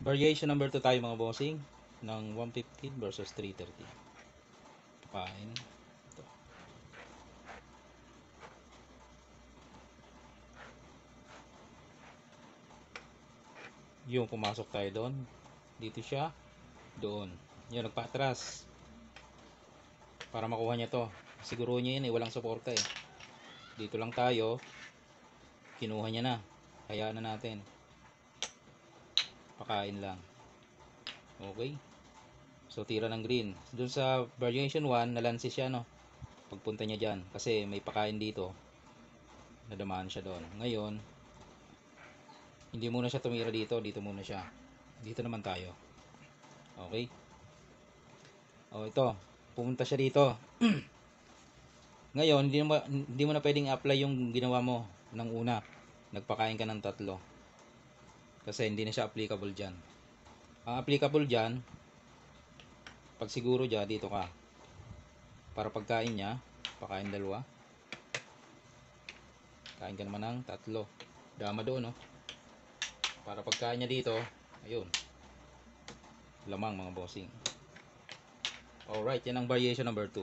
Variation number 2 tayo mga bossing ng 115 versus 330. Pakain. Ito. Yung pumasok tayo doon. Dito siya. Doon. Yung nagpa-atras. Para makuha niya to. Siguro niya yun walang suporta eh. Dito lang tayo. Kinuha niya na. Hayaan na natin. Pakain lang. Okay. So tira ng green. Doon sa variation 1, nalansi siya no. Pagpunta niya dyan. Kasi may pakain dito. Nadamaan siya doon. Ngayon, hindi muna siya tumira dito. Dito muna siya. Dito naman tayo. Okay. O ito. Pumunta siya dito. Ngayon, hindi mo na pwedeng apply yung ginawa mo ng una. Nagpakain ka ng 3. Kasi hindi na siya applicable dyan. Ang applicable dyan, pag siguro dyan, dito ka. Para pagkain niya, pakain 2. Kain ka naman ng 3. Dama doon, no? Para pagkain niya dito, ayun. Lamang mga bossing. Alright, yan ang variation number 2.